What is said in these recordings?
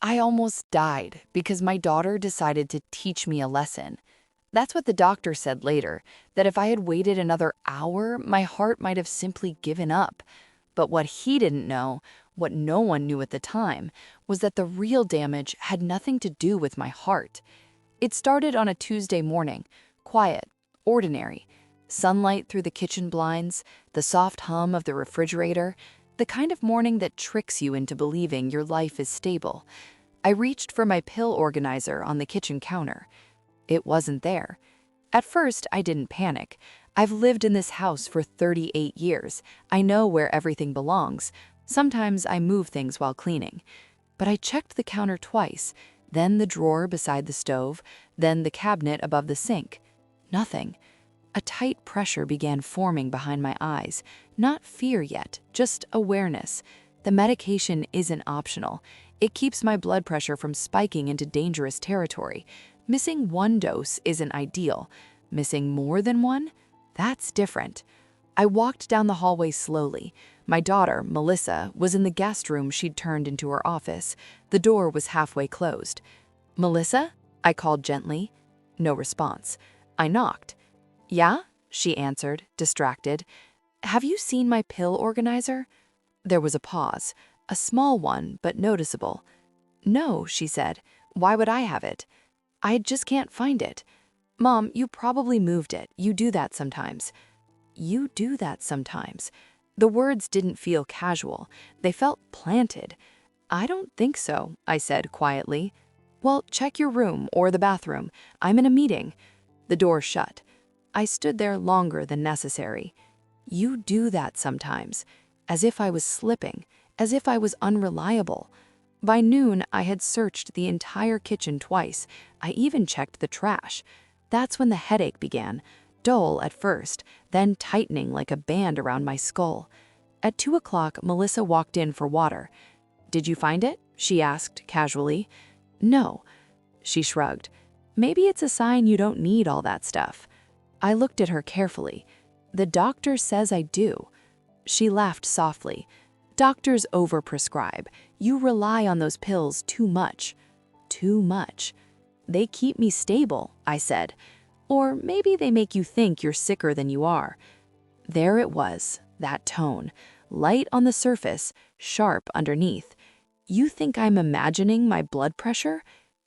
I almost died because my daughter decided to teach me a lesson. That's what the doctor said later, that if I had waited another hour, my heart might have simply given up. But what he didn't know, what no one knew at the time, was that the real damage had nothing to do with my heart. It started on a Tuesday morning, quiet, ordinary. Sunlight through the kitchen blinds, the soft hum of the refrigerator, the kind of morning that tricks you into believing your life is stable. I reached for my pill organizer on the kitchen counter. It wasn't there. At first, I didn't panic. I've lived in this house for 38 years. I know where everything belongs. Sometimes I move things while cleaning. But I checked the counter twice, then the drawer beside the stove, then the cabinet above the sink. Nothing. A tight pressure began forming behind my eyes. Not fear yet, just awareness. The medication isn't optional. It keeps my blood pressure from spiking into dangerous territory. Missing one dose isn't ideal. Missing more than one? That's different. I walked down the hallway slowly. My daughter, Melissa, was in the guest room she'd turned into her office. The door was halfway closed. "Melissa?" I called gently. No response. I knocked. "Yeah?" she answered, distracted. "Have you seen my pill organizer?" There was a pause, a small one, but noticeable. "No," she said. "Why would I have it?" "I just can't find it." "Mom, you probably moved it. You do that sometimes." "You do that sometimes." The words didn't feel casual. They felt planted. "I don't think so," I said quietly. "Well, check your room or the bathroom. I'm in a meeting." The door shut. I stood there longer than necessary. "You do that sometimes." As if I was slipping, as if I was unreliable. By noon, I had searched the entire kitchen twice. I even checked the trash. That's when the headache began, dull at first, then tightening like a band around my skull. At 2 o'clock, Melissa walked in for water. "Did you find it?" she asked casually. "No." She shrugged. "Maybe it's a sign you don't need all that stuff." I looked at her carefully. "The doctor says I do." She laughed softly. "Doctors overprescribe. You rely on those pills too much." "Too much." "They keep me stable," I said. "Or maybe they make you think you're sicker than you are." There it was, that tone. Light on the surface, sharp underneath. "You think I'm imagining my blood pressure?"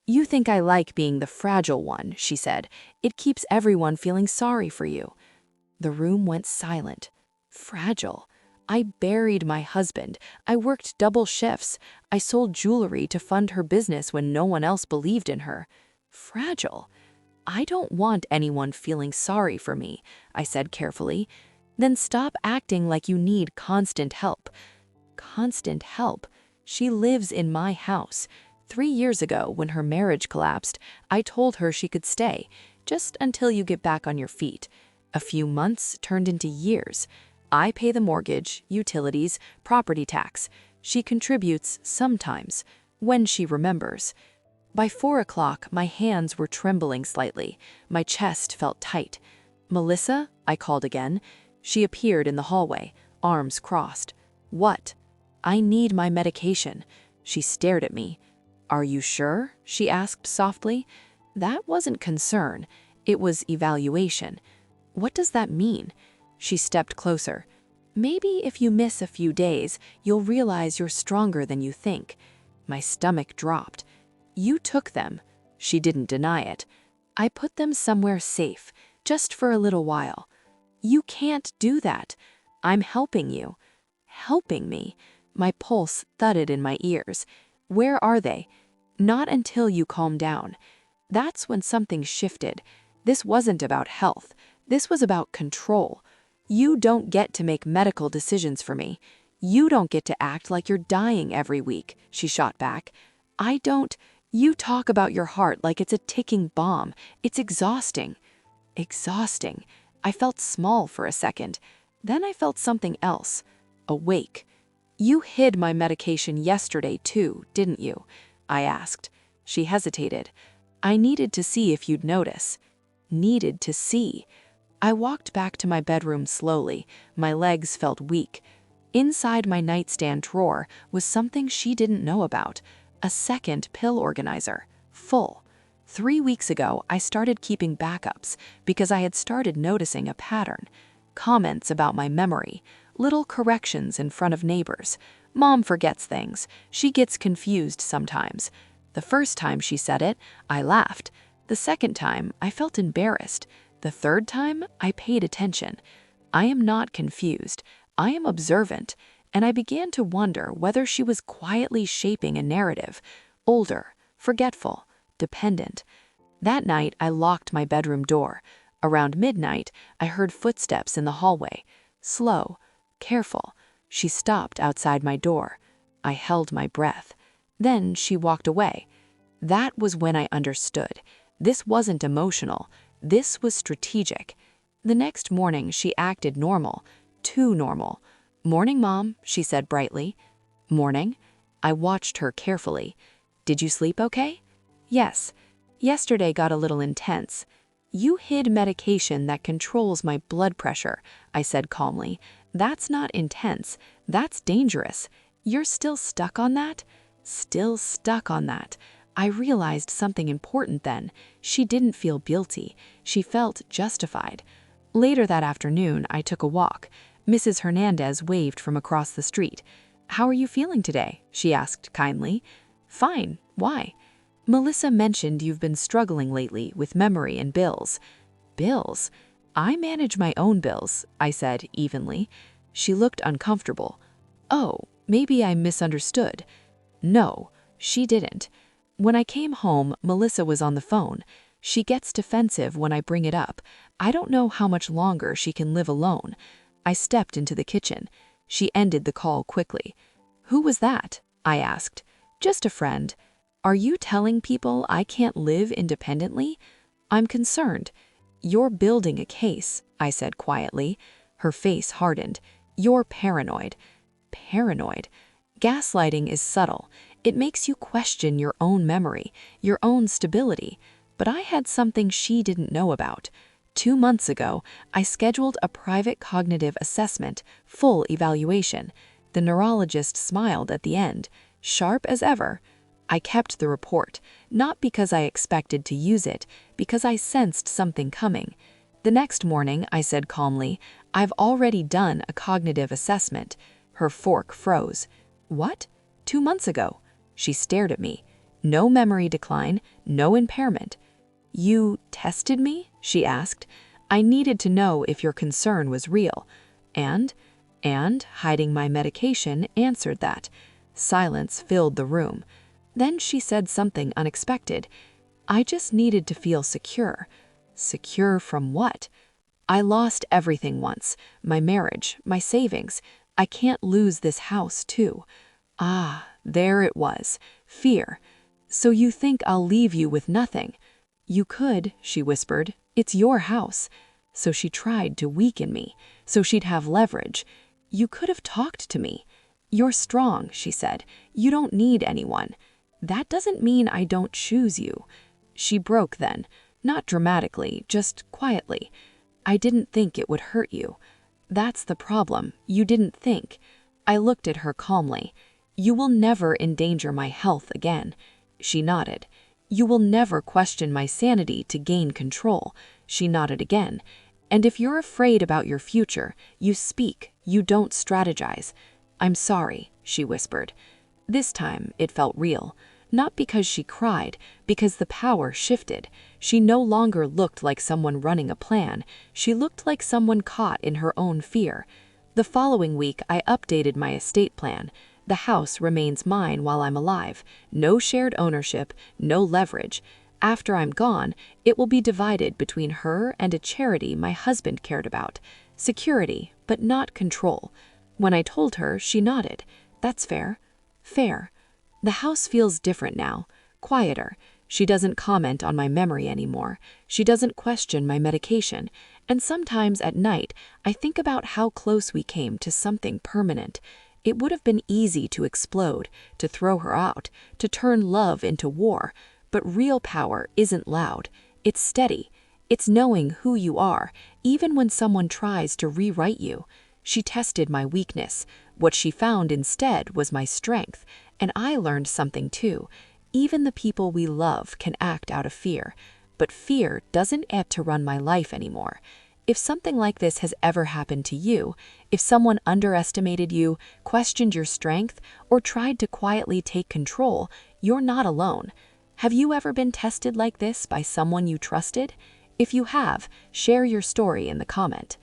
"You think I like being the fragile one," she said. "It keeps everyone feeling sorry for you." The room went silent. Fragile. I buried my husband. I worked double shifts. I sold jewelry to fund her business when no one else believed in her. Fragile. "I don't want anyone feeling sorry for me," I said carefully. "Then stop acting like you need constant help." Constant help. She lives in my house. 3 years ago, when her marriage collapsed, I told her she could stay, just until you get back on your feet. A few months turned into years. I pay the mortgage, utilities, property tax. She contributes sometimes, when she remembers. By 4 o'clock, my hands were trembling slightly. My chest felt tight. "Melissa?" I called again. She appeared in the hallway, arms crossed. "What?" "I need my medication." She stared at me. "Are you sure?" she asked softly. That wasn't concern. It was evaluation. "What does that mean?" She stepped closer. "Maybe if you miss a few days, you'll realize you're stronger than you think." My stomach dropped. "You took them." She didn't deny it. "I put them somewhere safe, just for a little while." "You can't do that." "I'm helping you." Helping me. My pulse thudded in my ears. "Where are they?" "Not until you calm down." That's when something shifted. This wasn't about health. This was about control. "You don't get to make medical decisions for me. You don't get to act like you're dying every week," she shot back. "I don't. You talk about your heart like it's a ticking bomb. It's exhausting." Exhausting. I felt small for a second. Then I felt something else. Awake. "You hid my medication yesterday too, didn't you?" I asked. She hesitated. "I needed to see if you'd notice." Needed to see. I walked back to my bedroom slowly. My legs felt weak. Inside my nightstand drawer was something she didn't know about. A second pill organizer, full. 3 weeks ago, I started keeping backups because I had started noticing a pattern. Comments about my memory, little corrections in front of neighbors. Mom forgets things. She gets confused sometimes. The first time she said it, I laughed. The second time, I felt embarrassed. The third time, I paid attention. I am not confused. I am observant. And I began to wonder whether she was quietly shaping a narrative. Older, forgetful, dependent. That night, I locked my bedroom door. Around midnight, I heard footsteps in the hallway. Slow, careful. She stopped outside my door. I held my breath. Then she walked away. That was when I understood. This wasn't emotional. This was strategic. The next morning, she acted normal. Too normal. "Morning, Mom," she said brightly. "Morning." I watched her carefully. "Did you sleep okay?" "Yes. Yesterday got a little intense." "You hid medication that controls my blood pressure," I said calmly. "That's not intense. That's dangerous. You're still stuck on that?" Still stuck on that. I realized something important then. She didn't feel guilty. She felt justified. Later that afternoon, I took a walk. Mrs. Hernandez waved from across the street. "How are you feeling today?" she asked kindly. "Fine. Why?" "Melissa mentioned you've been struggling lately with memory and bills." "Bills? I manage my own bills," I said evenly. She looked uncomfortable. "Oh, maybe I misunderstood." No, she didn't. When I came home, Melissa was on the phone. She gets defensive when I bring it up. I don't know how much longer she can live alone. I stepped into the kitchen. She ended the call quickly. "Who was that?" I asked. "Just a friend." "Are you telling people I can't live independently?" "I'm concerned." "You're building a case," I said quietly. Her face hardened. "You're paranoid." Paranoid. Gaslighting is subtle. It makes you question your own memory, your own stability. But I had something she didn't know about. 2 months ago, I scheduled a private cognitive assessment, full evaluation. The neurologist smiled at the end, sharp as ever. I kept the report, not because I expected to use it, because I sensed something coming. The next morning, I said calmly, "I've already done a cognitive assessment." Her fork froze. "What? 2 months ago?" She stared at me. "No memory decline, no impairment." "You tested me?" she asked. "I needed to know if your concern was real." And, hiding my medication, answered that. Silence filled the room. Then she said something unexpected. "I just needed to feel secure." Secure from what? "I lost everything once. My marriage, my savings. I can't lose this house, too." Ah, there it was. Fear. "So you think I'll leave you with nothing?" "You could," she whispered. "It's your house." So she tried to weaken me, so she'd have leverage. "You could have talked to me." "You're strong," she said. "You don't need anyone." "That doesn't mean I don't choose you." She broke then, not dramatically, just quietly. "I didn't think it would hurt you." "That's the problem. You didn't think." I looked at her calmly. "You will never endanger my health again." She nodded. "You will never question my sanity to gain control." She nodded again. "And if you're afraid about your future, you speak, you don't strategize." "I'm sorry," she whispered. This time it felt real. Not because she cried, because the power shifted. She no longer looked like someone running a plan. She looked like someone caught in her own fear. The following week, I updated my estate plan. The house remains mine while I'm alive. No shared ownership, no leverage. After I'm gone, it will be divided between her and a charity my husband cared about. Security, but not control. When I told her, she nodded. "That's fair." Fair. The house feels different now, quieter. She doesn't comment on my memory anymore. She doesn't question my medication. And sometimes at night, I think about how close we came to something permanent. It would have been easy to explode, to throw her out, to turn love into war. But real power isn't loud. It's steady. It's knowing who you are, even when someone tries to rewrite you. She tested my weakness. What she found instead was my strength. And I learned something too. Even the people we love can act out of fear, but fear doesn't get to run my life anymore. If something like this has ever happened to you, if someone underestimated you, questioned your strength, or tried to quietly take control, you're not alone. Have you ever been tested like this by someone you trusted? If you have, share your story in the comment.